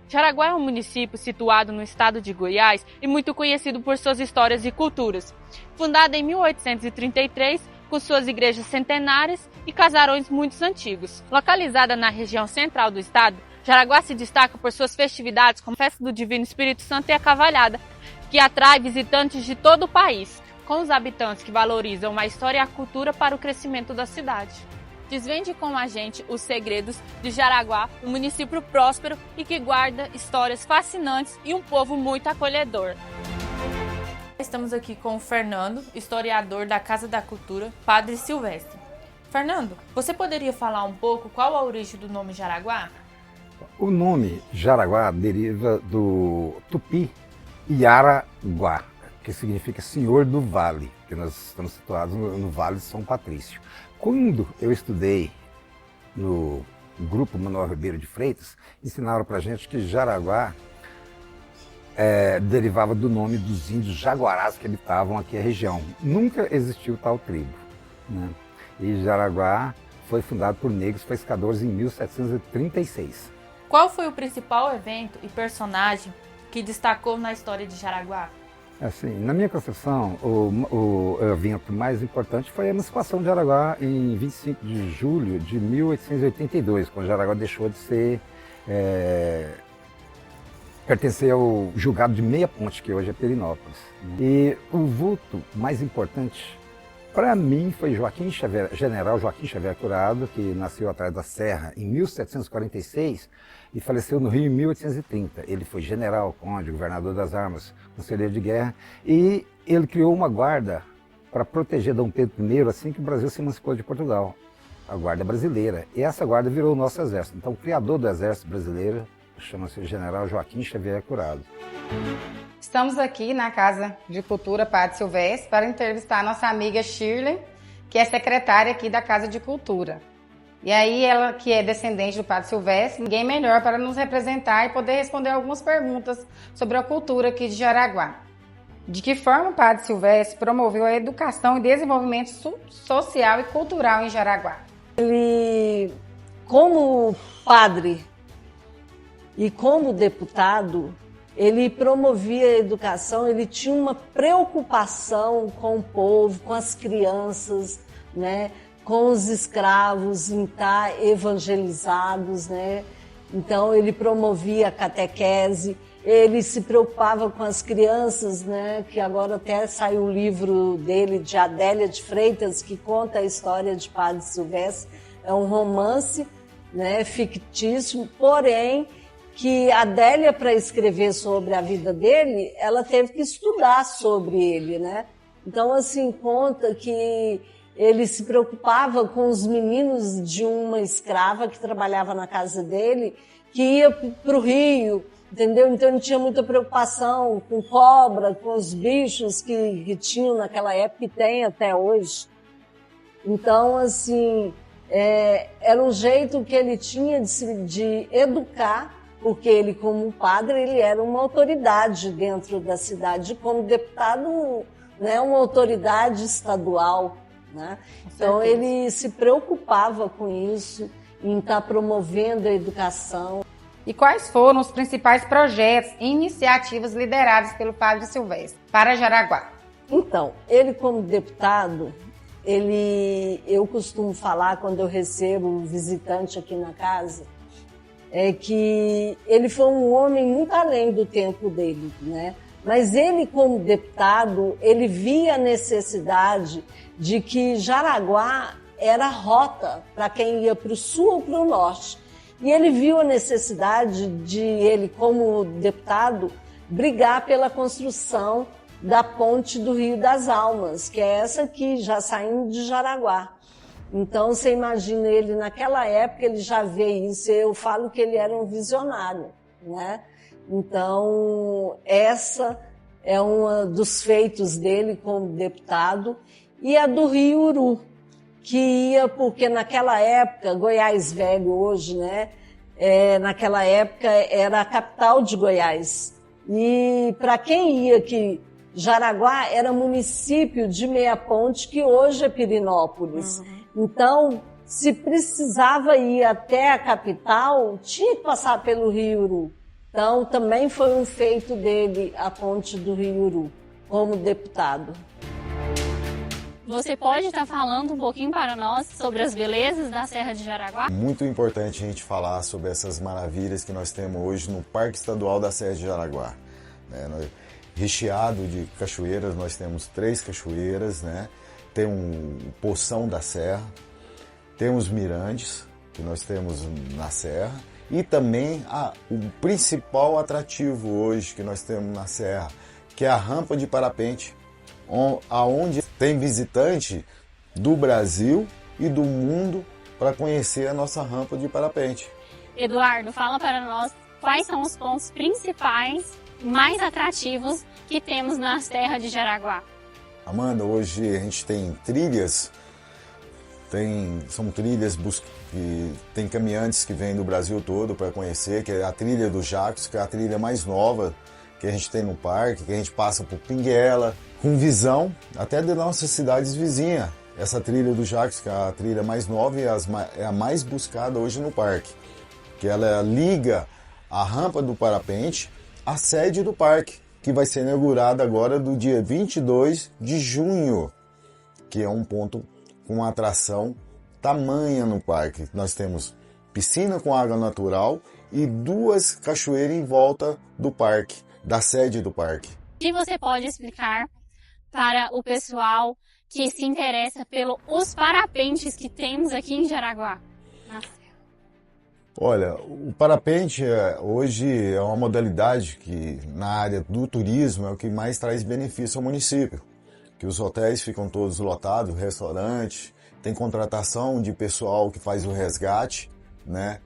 Jaraguá é um município situado no estado de Goiás e muito conhecido por suas histórias e culturas. Fundada em 1833, com suas igrejas centenárias e casarões muito antigos. Localizada na região central do estado, Jaraguá se destaca por suas festividades como a Festa do Divino Espírito Santo e a Cavalhada, que atrai visitantes de todo o país, com os habitantes que valorizam a história e a cultura para o crescimento da cidade. Desvende com a gente os segredos de Jaraguá, um município próspero e que guarda histórias fascinantes e um povo muito acolhedor. Estamos aqui com o Fernando, historiador da Casa da Cultura, Padre Silvestre. Fernando, você poderia falar um pouco qual a origem do nome Jaraguá? O nome Jaraguá deriva do tupi Iaraguá, que significa Senhor do Vale, que nós estamos situados no Vale de São Patrício. Quando eu estudei no grupo Manuel Ribeiro de Freitas, ensinaram para a gente que Jaraguá derivava do nome dos índios jaguarás que habitavam aqui a região. Nunca existiu tal tribo, né? E Jaraguá foi fundado por negros pescadores em 1736. Qual foi o principal evento e personagem que destacou na história de Jaraguá? Assim, na minha concepção, o evento mais importante foi a emancipação de Jaraguá em 25 de julho de 1882, quando Jaraguá deixou de ser pertencer ao julgado de Meia Ponte, que hoje é Perinópolis. E o vulto mais importante para mim foi General Joaquim Xavier Curado, que nasceu atrás da Serra em 1746 e faleceu no Rio em 1830. Ele foi general, conde, governador das armas, conselheiro de guerra, e ele criou uma guarda para proteger Dom Pedro I assim que o Brasil se emancipou de Portugal, a guarda brasileira. E essa guarda virou o nosso exército. Então o criador do exército brasileiro chama-se General Joaquim Xavier Curado. Estamos aqui na Casa de Cultura Padre Silvestre para entrevistar a nossa amiga Shirley, que é secretária aqui da Casa de Cultura. E aí ela, que é descendente do Padre Silvestre, ninguém melhor para nos representar e poder responder algumas perguntas sobre a cultura aqui de Jaraguá. De que forma o Padre Silvestre promoveu a educação e desenvolvimento social e cultural em Jaraguá? Ele, como padre e como deputado, ele promovia a educação, ele tinha uma preocupação com o povo, com as crianças, né, com os escravos em estar evangelizados, né? Então ele promovia a catequese, ele se preocupava com as crianças, né, que agora até saiu o livro dele, de Adélia de Freitas, que conta a história de Padre Silvestre. É um romance, né, fictício, porém que a Adélia, para escrever sobre a vida dele, ela teve que estudar sobre ele, né? Então, assim, conta que ele se preocupava com os meninos de uma escrava que trabalhava na casa dele, que ia para o rio, entendeu? Então, ele tinha muita preocupação com cobra, com os bichos que tinham naquela época e tem até hoje. Então, assim, era um jeito que ele tinha de educar, porque ele, como padre, ele era uma autoridade dentro da cidade, como deputado, né, uma autoridade estadual, né? Então ele se preocupava com isso, em estar promovendo a educação. E quais foram os principais projetos e iniciativas liderados pelo Padre Silvestre para Jaraguá? Então, ele como deputado, eu costumo falar quando eu recebo um visitante aqui na casa, é que ele foi um homem muito além do tempo dele, né? Mas ele, como deputado, ele via a necessidade de que Jaraguá era rota para quem ia para o sul ou para o norte. E ele viu a necessidade de ele, como deputado, brigar pela construção da ponte do Rio das Almas, que é essa aqui, já saindo de Jaraguá. Então, você imagina ele, naquela época, ele já vê isso. Eu falo que ele era um visionário, né? Então, essa é um dos feitos dele como deputado. E a do Rio Uru, que ia, porque naquela época, Goiás Velho hoje, né? Naquela época era a capital de Goiás. E para quem ia aqui, Jaraguá era município de Meia Ponte, que hoje é Perinópolis. Então, se precisava ir até a capital, tinha que passar pelo Rio Uru. Então, também foi um feito dele a ponte do Rio Uru, como deputado. Você pode estar falando um pouquinho para nós sobre as belezas da Serra de Jaraguá? Muito importante a gente falar sobre essas maravilhas que nós temos hoje no Parque Estadual da Serra de Jaraguá. Recheado de cachoeiras, nós temos 3 cachoeiras, né? Tem um Poção da Serra, temos mirandes, que nós temos na Serra, e também o principal atrativo hoje que nós temos na Serra, que é a rampa de parapente, onde tem visitante do Brasil e do mundo para conhecer a nossa rampa de parapente. Eduardo, fala para nós quais são os pontos principais, mais atrativos que temos na Serra de Jaraguá. Amanda, hoje a gente tem trilhas, são trilhas que tem caminhantes que vêm do Brasil todo para conhecer, que é a trilha do Jacos, que é a trilha mais nova que a gente tem no parque, que a gente passa por Pinguela, com visão até de nossas cidades vizinhas. Essa trilha do Jacos, que é a trilha mais nova e é a mais buscada hoje no parque, que ela liga a rampa do parapente à sede do parque, que vai ser inaugurada agora do dia 22 de junho, que é um ponto com uma atração tamanha no parque. Nós temos piscina com água natural e 2 cachoeiras em volta do parque, da sede do parque. E você pode explicar para o pessoal que se interessa pelos parapentes que temos aqui em Jaraguá? Olha, o parapente hoje é uma modalidade que na área do turismo é o que mais traz benefício ao município, que os hotéis ficam todos lotados, restaurante, tem contratação de pessoal que faz o resgate, né?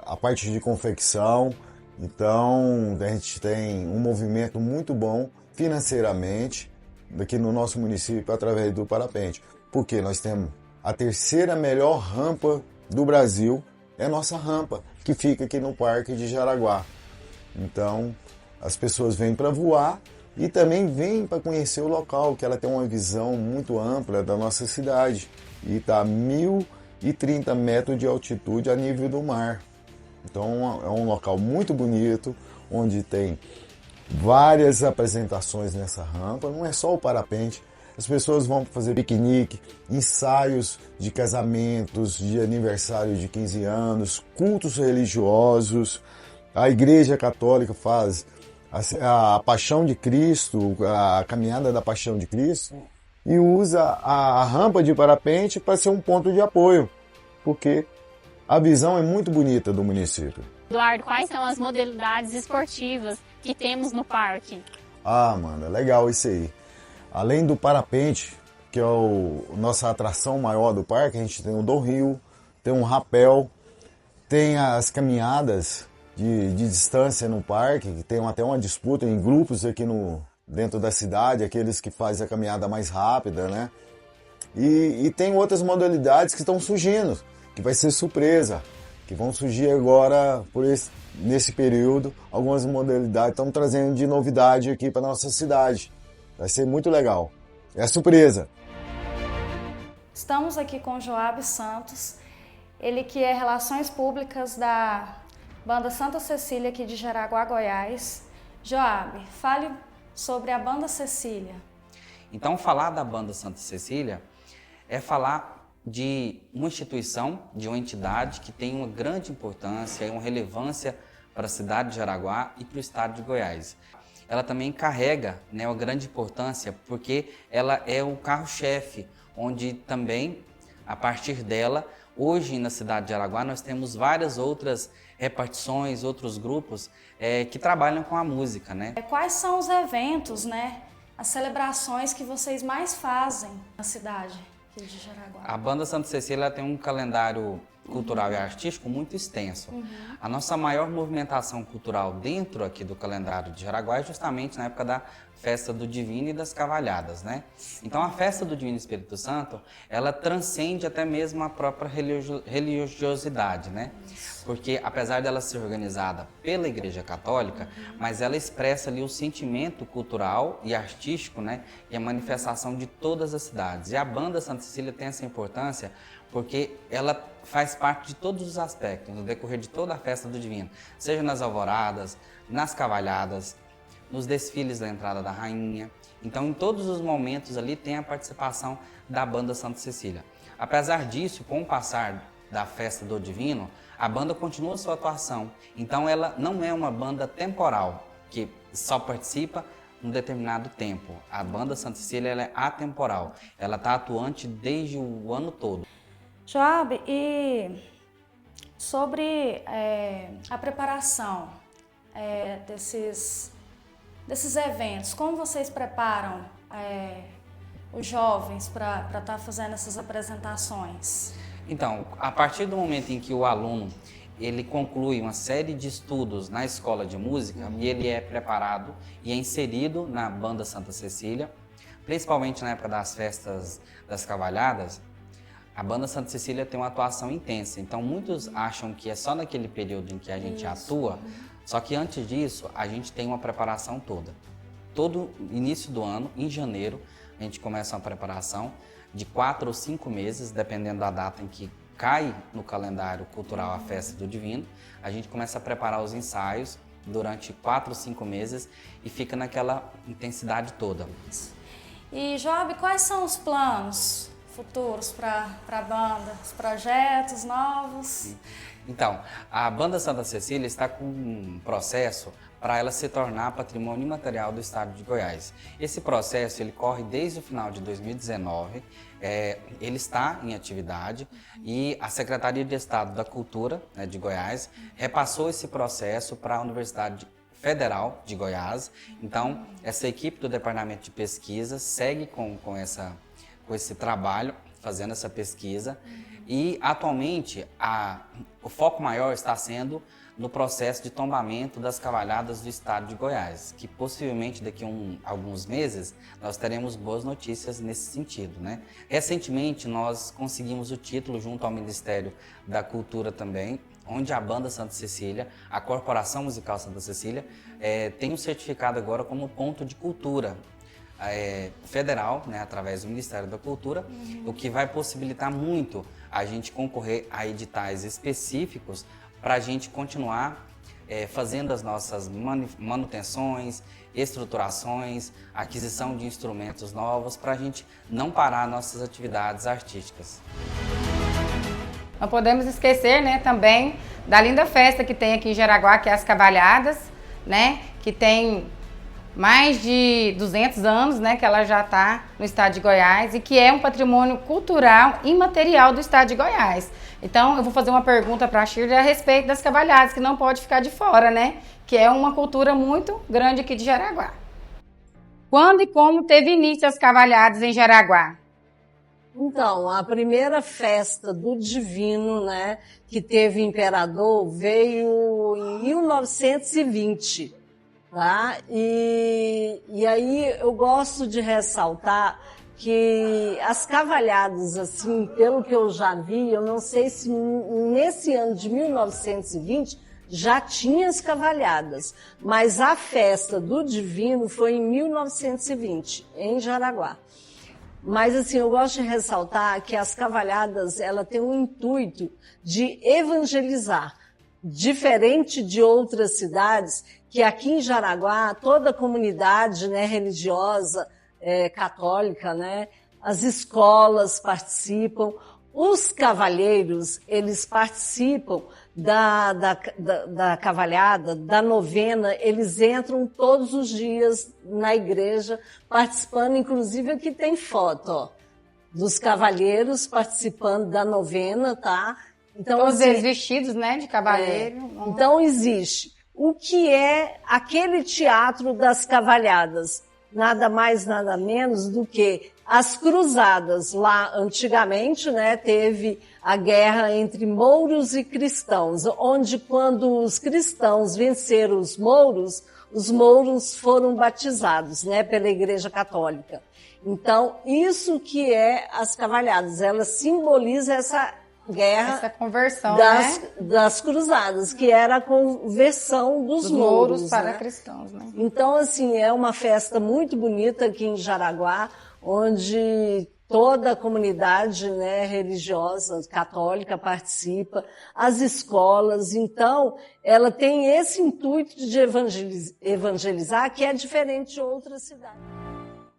A parte de confecção, então a gente tem um movimento muito bom financeiramente aqui no nosso município através do parapente, porque nós temos a 3ª melhor rampa do Brasil, é a nossa rampa, que fica aqui no Parque de Jaraguá. Então, as pessoas vêm para voar e também vêm para conhecer o local, que ela tem uma visão muito ampla da nossa cidade. E está a 1.030 metros de altitude a nível do mar. Então, é um local muito bonito, onde tem várias apresentações nessa rampa. Não é só o parapente. As pessoas vão fazer piquenique, ensaios de casamentos, de aniversário de 15 anos, cultos religiosos. A Igreja Católica faz a Paixão de Cristo, a caminhada da Paixão de Cristo, e usa a rampa de parapente para ser um ponto de apoio, porque a visão é muito bonita do município. Eduardo, quais são as modalidades esportivas que temos no parque? Mano, é legal isso aí. Além do parapente, que é a nossa atração maior do parque, a gente tem o downhill, tem um rapel, tem as caminhadas de distância no parque, que tem até uma disputa em grupos aqui dentro da cidade, aqueles que fazem a caminhada mais rápida, né? E tem outras modalidades que estão surgindo, que vai ser surpresa, que vão surgir agora nesse período. Algumas modalidades estão trazendo de novidade aqui para nossa cidade. Vai ser muito legal. É surpresa. Estamos aqui com o Joab Santos, ele que é Relações Públicas da Banda Santa Cecília aqui de Jaraguá, Goiás. Joab, fale sobre a Banda Cecília. Então, falar da Banda Santa Cecília é falar de uma instituição, de uma entidade que tem uma grande importância e uma relevância para a cidade de Jaraguá e para o estado de Goiás. Ela também carrega, né, uma grande importância porque ela é o carro-chefe, onde também, a partir dela, hoje na cidade de Jaraguá nós temos várias outras repartições, outros grupos que trabalham com a música, né? Quais são os eventos, né, as celebrações que vocês mais fazem na cidade aqui de Jaraguá? A Banda Santa Cecília tem um calendário cultural e artístico muito extenso. A nossa maior movimentação cultural dentro aqui do calendário de Jaraguá é justamente na época da festa do Divino e das Cavalhadas, né? Então a festa do Divino Espírito Santo, ela transcende até mesmo a própria religiosidade, né? Porque apesar dela ser organizada pela Igreja Católica, mas ela expressa ali o sentimento cultural e artístico, né? E a manifestação de todas as cidades. E a Banda Santa Cecília tem essa importância porque ela faz parte de todos os aspectos, no decorrer de toda a festa do Divino, seja nas alvoradas, nas cavalhadas, nos desfiles da entrada da rainha. Então, em todos os momentos ali tem a participação da Banda Santa Cecília. Apesar disso, com o passar da festa do Divino, a banda continua sua atuação. Então, ela não é uma banda temporal, que só participa num determinado tempo. A Banda Santa Cecília ela é atemporal, ela está atuante desde o ano todo. Joab, e sobre a preparação desses eventos, como vocês preparam os jovens para estar fazendo essas apresentações? Então, a partir do momento em que o aluno ele conclui uma série de estudos na escola de música e ele é preparado e é inserido na Banda Santa Cecília, principalmente na época das festas das cavalhadas, a Banda Santa Cecília tem uma atuação intensa. Então, muitos acham que é só naquele período em que a gente atua, só que antes disso, a gente tem uma preparação toda. Todo início do ano, em janeiro, a gente começa uma preparação de 4 ou 5 meses, dependendo da data em que cai no calendário cultural a Festa do Divino. A gente começa a preparar os ensaios durante 4 ou 5 meses e fica naquela intensidade toda. E, Joab, quais são os planos futuros para a banda, os projetos novos? Então, a Banda Santa Cecília está com um processo para ela se tornar patrimônio imaterial do estado de Goiás. Esse processo ele corre desde o final de 2019, ele está em atividade e a Secretaria de Estado da Cultura, né, de Goiás repassou esse processo para a Universidade Federal de Goiás. Então, essa equipe do Departamento de Pesquisa segue com esse trabalho, fazendo essa pesquisa. E, atualmente, o foco maior está sendo no processo de tombamento das cavalhadas do estado de Goiás, que possivelmente daqui a alguns meses nós teremos boas notícias nesse sentido, né? Recentemente, nós conseguimos o título junto ao Ministério da Cultura também, onde a Banda Santa Cecília, a Corporação Musical Santa Cecília, tem um certificado agora como ponto de cultura federal, né, através do Ministério da Cultura, o que vai possibilitar muito a gente concorrer a editais específicos para a gente continuar fazendo as nossas manutenções, estruturações, aquisição de instrumentos novos, para a gente não parar nossas atividades artísticas. Não podemos esquecer, né, também da linda festa que tem aqui em Jaraguá, que é as Cavalhadas, né, que tem mais de 200 anos, né, que ela já está no estado de Goiás e que é um patrimônio cultural imaterial do estado de Goiás. Então, eu vou fazer uma pergunta para a Shirley a respeito das cavalhadas, que não pode ficar de fora, né, que é uma cultura muito grande aqui de Jaraguá. Quando e como teve início as cavalhadas em Jaraguá? Então, a primeira festa do Divino, né, que teve imperador, veio em 1920. Tá? E aí eu gosto de ressaltar que as cavalhadas, assim, pelo que eu já vi, eu não sei se nesse ano de 1920 já tinha as cavalhadas, mas a festa do Divino foi em 1920, em Jaraguá. Mas assim, eu gosto de ressaltar que as cavalhadas, ela tem um intuito de evangelizar, diferente de outras cidades, que aqui em Jaraguá, toda a comunidade, né, religiosa, católica, né, as escolas participam, os cavalheiros, eles participam da cavalhada, da novena, eles entram todos os dias na igreja, participando, inclusive aqui tem foto, ó, dos cavalheiros participando da novena, tá? Então, todos eles vestidos, né, de cavaleiro. Então, existe o que é aquele teatro das cavalhadas. Nada mais, nada menos do que as cruzadas. Lá, antigamente, né, teve a guerra entre mouros e cristãos, onde quando os cristãos venceram os mouros foram batizados, né, pela Igreja Católica. Então, isso que é as cavalhadas, ela simboliza essa guerra, essa conversão, das cruzadas, que era a conversão dos mouros para né? cristãos, né? Então, assim, é uma festa muito bonita aqui em Jaraguá, onde toda a comunidade, né, religiosa, católica participa, as escolas. Então, ela tem esse intuito de evangelizar, que é diferente de outras cidades.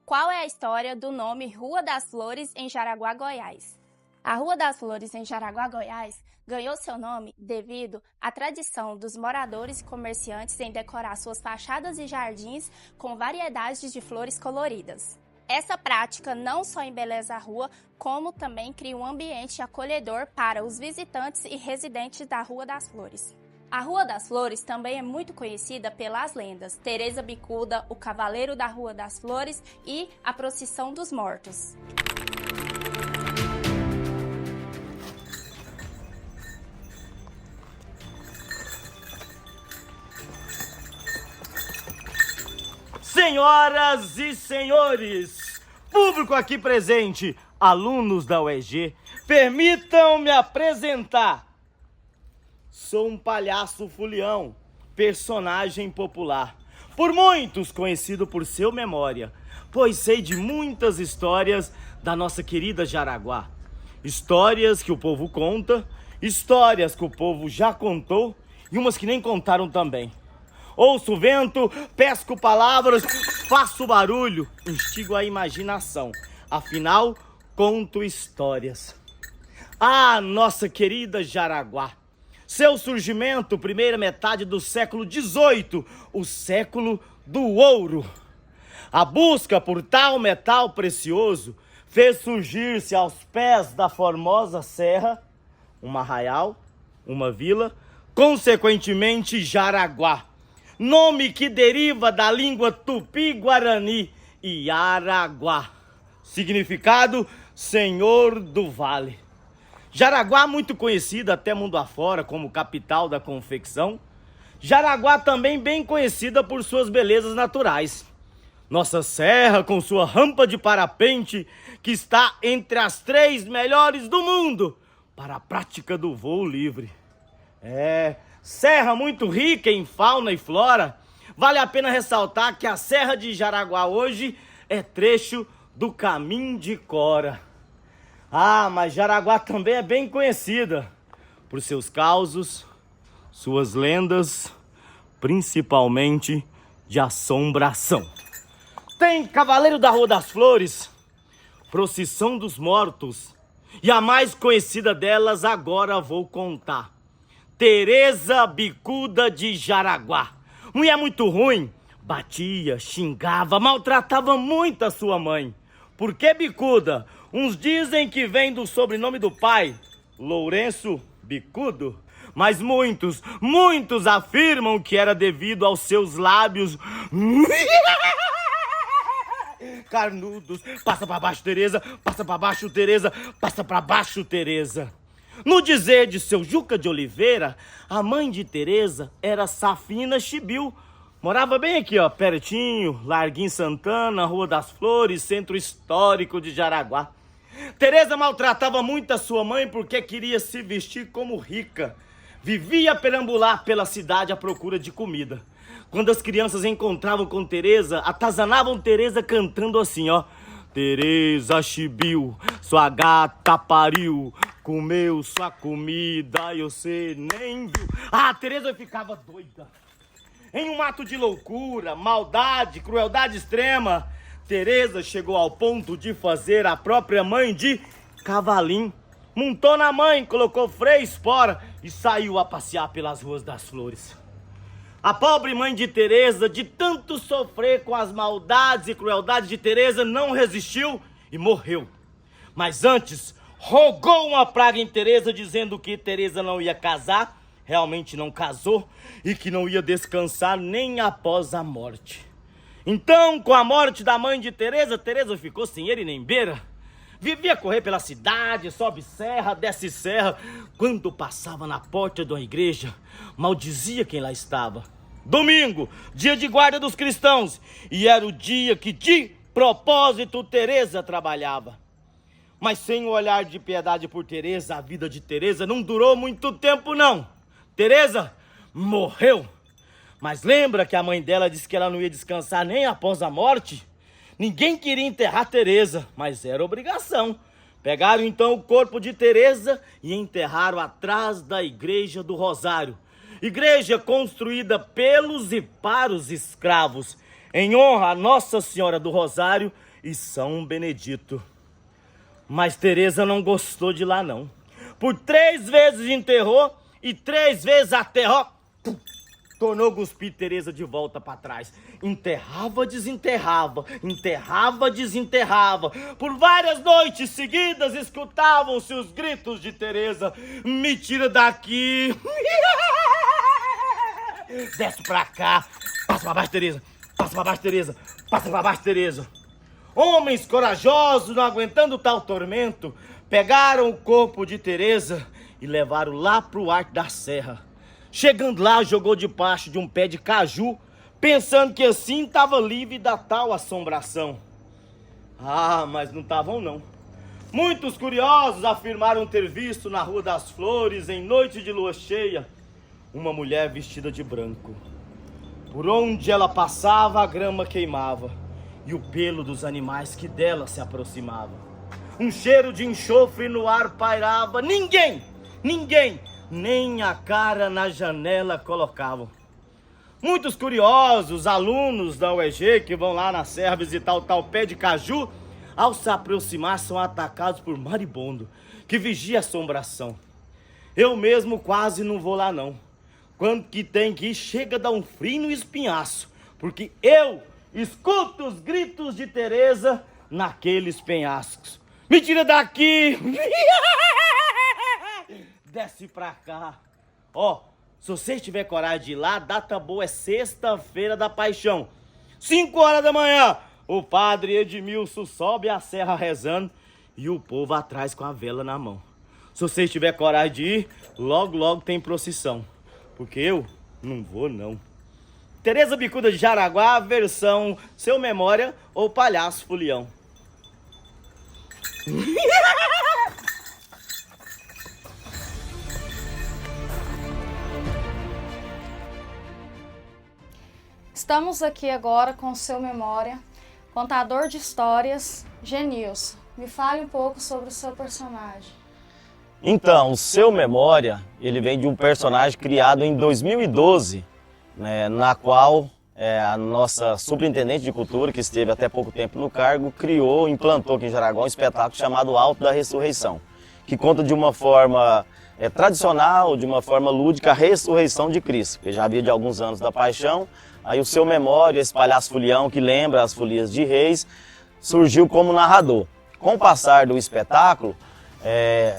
Qual é a história do nome Rua das Flores em Jaraguá, Goiás? A Rua das Flores em Jaraguá, Goiás, ganhou seu nome devido à tradição dos moradores e comerciantes em decorar suas fachadas e jardins com variedades de flores coloridas. Essa prática não só embeleza a rua, como também cria um ambiente acolhedor para os visitantes e residentes da Rua das Flores. A Rua das Flores também é muito conhecida pelas lendas Teresa Bicuda, o Cavaleiro da Rua das Flores e a Procissão dos Mortos. Senhoras e senhores, público aqui presente, alunos da UEG, permitam-me apresentar. Sou um palhaço fulião, personagem popular, por muitos conhecido por seu memória, pois sei de muitas histórias da nossa querida Jaraguá. Histórias que o povo conta, histórias que o povo já contou e umas que nem contaram também. Ouço o vento, pesco palavras, faço barulho, instigo a imaginação. Afinal, conto histórias. Ah, nossa querida Jaraguá. Seu surgimento, primeira metade do século XVIII, o século do ouro. A busca por tal metal precioso fez surgir-se aos pés da formosa serra um arraial, uma vila, consequentemente Jaraguá. Nome que deriva da língua tupi-guarani, Iaraguá. Significado, Senhor do Vale. Jaraguá, muito conhecida até mundo afora como capital da confecção. Jaraguá também bem conhecida por suas belezas naturais. Nossa serra, com sua rampa de parapente, que está entre as 3 melhores do mundo para a prática do voo livre. Serra muito rica em fauna e flora. Vale a pena ressaltar que a Serra de Jaraguá hoje é trecho do Caminho de Cora. Ah, mas Jaraguá também é bem conhecida por seus causos, suas lendas, principalmente de assombração. Tem Cavaleiro da Rua das Flores, Procissão dos Mortos, e a mais conhecida delas agora vou contar. Teresa Bicuda de Jaraguá. Mulher muito ruim, batia, xingava, maltratava muito a sua mãe. Por que Bicuda? Uns dizem que vem do sobrenome do pai, Lourenço Bicudo, mas muitos afirmam que era devido aos seus lábios carnudos. Passa pra baixo, Teresa, passa pra baixo, Teresa, passa pra baixo, Teresa. No dizer de seu Juca de Oliveira, a mãe de Teresa era Safina Chibiu. Morava bem aqui, ó, pertinho, Larguinho Santana, Rua das Flores, centro histórico de Jaraguá. Teresa maltratava muito a sua mãe porque queria se vestir como rica. Vivia a perambular pela cidade à procura de comida. Quando as crianças encontravam com Teresa, atazanavam Teresa cantando assim, ó. Teresa Chibiu, sua gata pariu, comeu sua comida e você nem viu. Ah, Teresa ficava doida. Em um ato de loucura, maldade, crueldade extrema, Teresa chegou ao ponto de fazer a própria mãe de cavalim. Montou na mãe, colocou freio, espora e saiu a passear pelas ruas das flores. A pobre mãe de Teresa, de tanto sofrer com as maldades e crueldades de Teresa, não resistiu e morreu. Mas antes, rogou uma praga em Teresa, dizendo que Teresa não ia casar, realmente não casou, e que não ia descansar nem após a morte. Então, com a morte da mãe de Teresa, Teresa ficou sem ele nem beira. Vivia correr pela cidade, sobe serra, desce serra. Quando passava na porta de uma igreja, maldizia quem lá estava. Domingo, dia de guarda dos cristãos, e era o dia que de propósito Teresa trabalhava. Mas sem o olhar de piedade por Teresa, a vida de Teresa não durou muito tempo não. Teresa morreu. Mas lembra que a mãe dela disse que ela não ia descansar nem após a morte? Ninguém queria enterrar Teresa, mas era obrigação. Pegaram então o corpo de Teresa e enterraram atrás da Igreja do Rosário. Igreja construída pelos e para os escravos, em honra a Nossa Senhora do Rosário e São Benedito. Mas Teresa não gostou de lá não. Por 3 vezes enterrou e 3 vezes aterrou. Tornou cuspir Teresa de volta para trás. Enterrava, desenterrava, enterrava, desenterrava. Por várias noites seguidas escutavam-se os gritos de Teresa. Me tira daqui. Desce pra cá. Passa pra baixo, Teresa. Passa pra baixo, Teresa. Passa pra baixo, Teresa. Homens corajosos, não aguentando tal tormento, pegaram o corpo de Teresa e levaram lá pro Alto da Serra. Chegando lá, jogou debaixo de um pé de caju, pensando que assim estava livre da tal assombração. Ah, mas não estavam não. Muitos curiosos afirmaram ter visto na Rua das Flores, em noite de lua cheia, uma mulher vestida de branco. Por onde ela passava, a grama queimava, e o pelo dos animais que dela se aproximava. Um cheiro de enxofre no ar pairava. Ninguém, nem a cara na janela colocavam. Muitos curiosos, alunos da UEG que vão lá na serra visitar o tal pé de caju, ao se aproximar são atacados por maribondo, que vigia a assombração. Eu mesmo quase não vou lá não. Quando que tem que ir, chega a dar um frio no espinhaço, porque eu escuto os gritos de Teresa naqueles penhascos. Me tira daqui! Desce pra cá. Ó, se você tiver coragem de ir lá, a data boa é sexta-feira da Paixão. 5 horas da manhã, o padre Edmilson sobe a serra rezando e o povo atrás com a vela na mão. Se você tiver coragem de ir, logo tem procissão. Porque eu não vou não. Teresa Bicuda de Jaraguá, versão Seu Memória ou Palhaço Fulião. Estamos aqui agora com o Seu Memória, contador de histórias, Genilson. Me fale um pouco sobre o seu personagem. Então, o Seu Memória, ele vem de um personagem criado em 2012, né, na qual a nossa superintendente de cultura, que esteve até pouco tempo no cargo, implantou aqui em Jaraguá um espetáculo chamado Alto da Ressurreição, que conta de uma forma tradicional, de uma forma lúdica, a ressurreição de Cristo, que já havia de alguns anos da Paixão. Aí o Seu Memória, esse palhaço fulião que lembra as folias de reis, surgiu como narrador. Com o passar do espetáculo,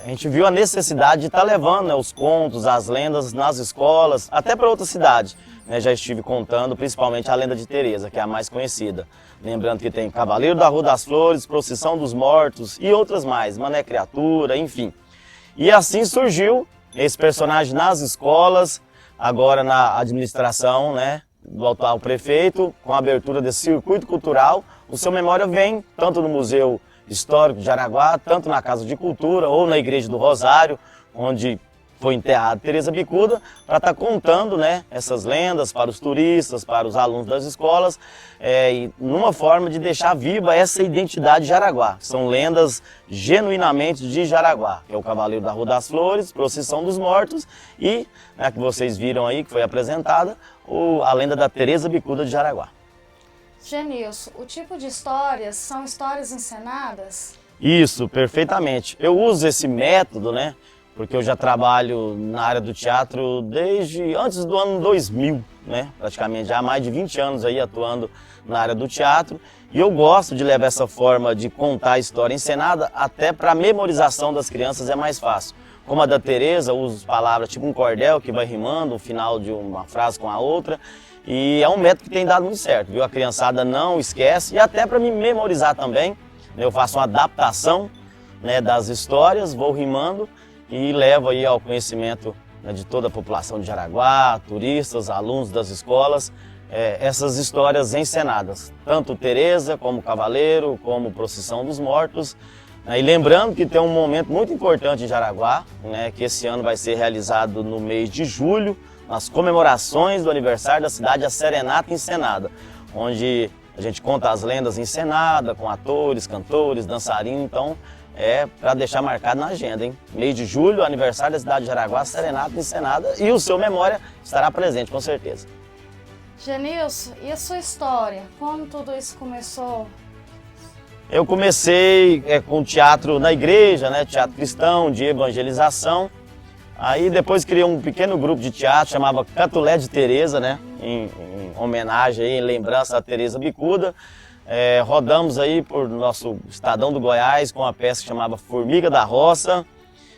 a gente viu a necessidade de estar levando, né, os contos, as lendas nas escolas, até para outras cidades. Já estive contando, principalmente a lenda de Teresa, que é a mais conhecida. Lembrando que tem Cavaleiro da Rua das Flores, Procissão dos Mortos e outras mais, Mané Criatura, enfim. E assim surgiu esse personagem nas escolas, agora na administração, né, do atual prefeito, com a abertura desse circuito cultural. O Seu Memória vem tanto no Museu Histórico de Jaraguá, tanto na Casa de Cultura ou na Igreja do Rosário, onde foi enterrada Teresa Bicuda, para estar contando, né, essas lendas para os turistas, para os alunos das escolas, e numa forma de deixar viva essa identidade de Jaraguá. São lendas genuinamente de Jaraguá, que é o Cavaleiro da Rua das Flores, Procissão dos Mortos e, né, que vocês viram aí, que foi apresentada, a lenda da Teresa Bicuda de Jaraguá. Genilson, o tipo de histórias são histórias encenadas? Isso, perfeitamente. Eu uso esse método, né, porque eu já trabalho na área do teatro desde antes do ano 2000, né, praticamente já há mais de 20 anos aí atuando na área do teatro, e eu gosto de levar essa forma de contar a história encenada, até para a memorização das crianças é mais fácil. Como a da Teresa, uso palavras tipo um cordel que vai rimando o final de uma frase com a outra, E é um método que tem dado muito certo, viu? A criançada não esquece, e até para me memorizar também, né? Eu faço uma adaptação, né, das histórias, vou rimando e levo aí ao conhecimento, né, de toda a população de Jaraguá, turistas, alunos das escolas, essas histórias encenadas, tanto Teresa como Cavaleiro, como Procissão dos Mortos. E lembrando que tem um momento muito importante em Jaraguá, né, que esse ano vai ser realizado no mês de julho, nas comemorações do aniversário da cidade, a Serenata Encenada, onde a gente conta as lendas encenadas com atores, cantores, dançarinos. Então é para deixar marcado na agenda, hein? Mês de julho, aniversário da cidade de Jaraguá, Serenata Encenada, e o seu Memória estará presente, com certeza. Genilson, e a sua história? Como tudo isso começou? Eu comecei com teatro na igreja, né? Teatro cristão, de evangelização. Aí depois criei um pequeno grupo de teatro, chamava Catulé de Teresa, né? Em homenagem, em lembrança a Teresa Bicuda. Rodamos aí por nosso estadão do Goiás com uma peça que chamava Formiga da Roça.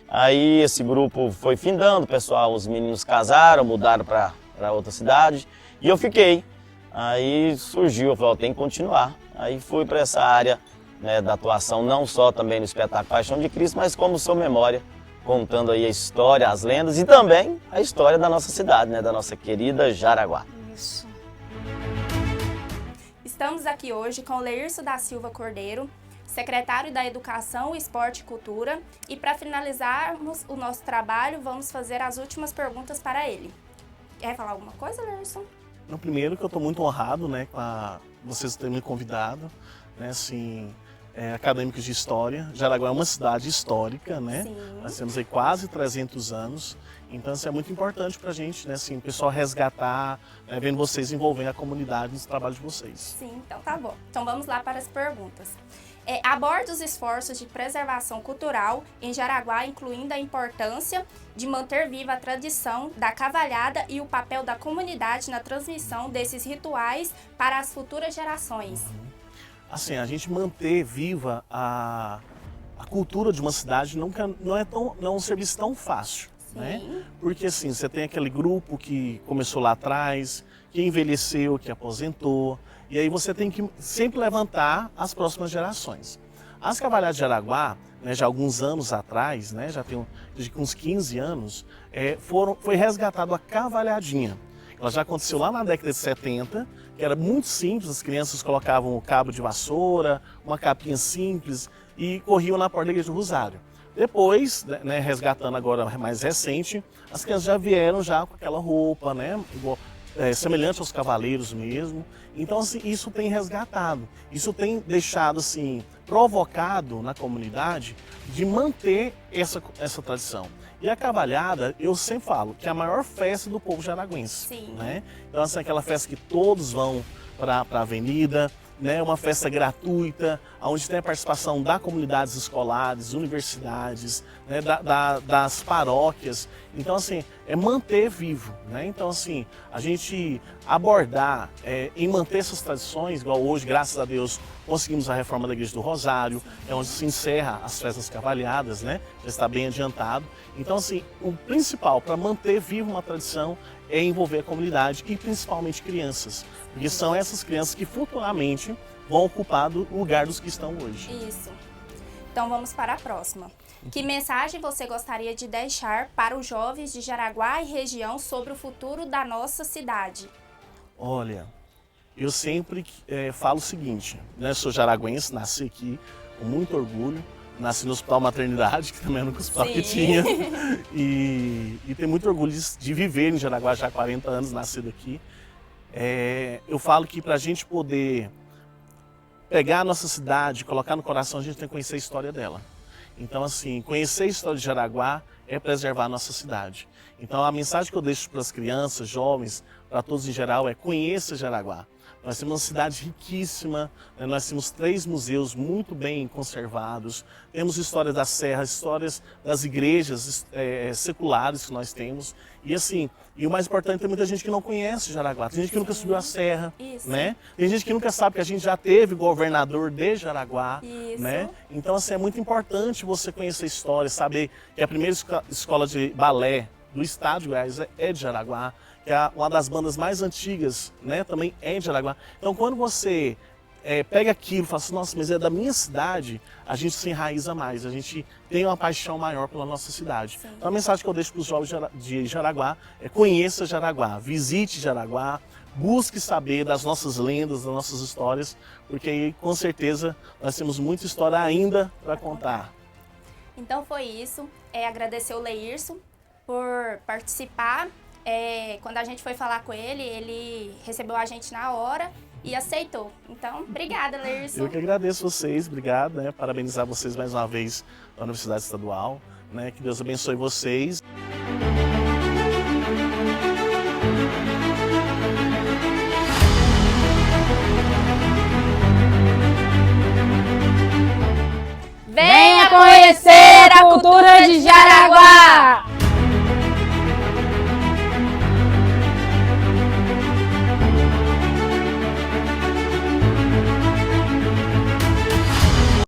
Aí esse grupo foi findando, pessoal, os meninos casaram, mudaram para outra cidade. E eu fiquei. Aí surgiu, eu falei, tem que continuar. Aí fui para essa área, né, da atuação, não só também no espetáculo Paixão de Cristo, mas como Seu Memória, contando aí a história, as lendas e também a história da nossa cidade, né, da nossa querida Jaraguá. Isso. Estamos aqui hoje com o Leirso da Silva Cordeiro, secretário da Educação, Esporte e Cultura, e para finalizarmos o nosso trabalho, vamos fazer as últimas perguntas para ele. Quer falar alguma coisa, Leirson? No primeiro, que eu estou muito honrado, né, com vocês terem me convidado, né, assim, acadêmicos de história. Jaraguá é uma cidade histórica, né? Sim. Nós temos aí quase 300 anos, então isso é muito importante para a gente, né, assim, o pessoal resgatar, né, vendo vocês envolvendo a comunidade nos trabalhos de vocês. Sim, então tá bom. Então vamos lá para as perguntas. Aborda os esforços de preservação cultural em Jaraguá, incluindo a importância de manter viva a tradição da cavalhada e o papel da comunidade na transmissão desses rituais para as futuras gerações. Assim, a gente manter viva a cultura de uma cidade não é um serviço tão fácil, né? Porque assim, você tem aquele grupo que começou lá atrás, que envelheceu, que aposentou, e aí você tem que sempre levantar as próximas gerações. As cavalhadas de Jaraguá, né, já alguns anos atrás, né, já tem uns 15 anos, foi resgatado a cavalhadinha. Ela já aconteceu lá na década de 70, que era muito simples, as crianças colocavam o cabo de vassoura, uma capinha simples e corriam na porta da igreja do Rosário. Depois, né, resgatando agora mais recente, as crianças já vieram já com aquela roupa, né, semelhante aos cavaleiros mesmo. Então, assim, isso tem resgatado, isso tem deixado, assim, provocado na comunidade de manter essa tradição. E a cavalhada, eu sempre falo, que é a maior festa do povo jaraguense. Sim. Né? Então, assim, aquela festa que todos vão para a avenida, né? Uma festa gratuita, onde tem a participação das comunidades escolares, universidades, né? das paróquias. Então, assim, é manter vivo, né? Então, assim, a gente abordar em manter essas tradições, igual hoje, graças a Deus, conseguimos a reforma da Igreja do Rosário, é onde se encerra as festas cavalhadas, né? Já está bem adiantado. Então, assim, o principal para manter viva uma tradição é envolver a comunidade e principalmente crianças, porque são essas crianças que futuramente vão ocupar o lugar dos que estão hoje. Isso. Então vamos para a próxima. Que mensagem você gostaria de deixar para os jovens de Jaraguá e região sobre o futuro da nossa cidade? Olha, eu sempre falo o seguinte, né? Sou jaraguense, nasci aqui com muito orgulho, nasci no Hospital Maternidade, que também era um hospital que tinha, e tenho muito orgulho de viver em Jaraguá, já há 40 anos, nascido aqui. Eu falo que para a gente poder pegar a nossa cidade, colocar no coração, a gente tem que conhecer a história dela. Então, assim, conhecer a história de Jaraguá é preservar a nossa cidade. Então, a mensagem que eu deixo para as crianças, jovens, para todos em geral, é conheça Jaraguá. Nós temos uma cidade riquíssima, né? Nós temos 3 museus muito bem conservados, temos histórias das serras, histórias das igrejas seculares que nós temos. E assim, e o mais importante, tem muita gente que não conhece Jaraguá, tem gente que nunca subiu a serra, né? Tem gente que nunca sabe que a gente já teve governador de Jaraguá, né? Então, assim, é muito importante você conhecer a história, saber que a primeira escola de balé do estado de Goiás é de Jaraguá, que é uma das bandas mais antigas, né, também é de Jaraguá. Então, quando você pega aquilo e fala assim, nossa, mas é da minha cidade, a gente se enraiza mais, a gente tem uma paixão maior pela nossa cidade. Sim. Então, a mensagem que eu deixo para os jovens de Jaraguá é: conheça Jaraguá, visite Jaraguá, busque saber das nossas lendas, das nossas histórias, porque aí, com certeza, nós temos muita história ainda para contar. Então foi isso. Agradecer o Leirson por participar. Quando a gente foi falar com ele, ele recebeu a gente na hora e aceitou. Então, obrigada, Leirson. Eu que agradeço vocês, obrigado, né? Parabenizar vocês mais uma vez da Universidade Estadual, né? Que Deus abençoe vocês. Venha conhecer a cultura de Jaraguá!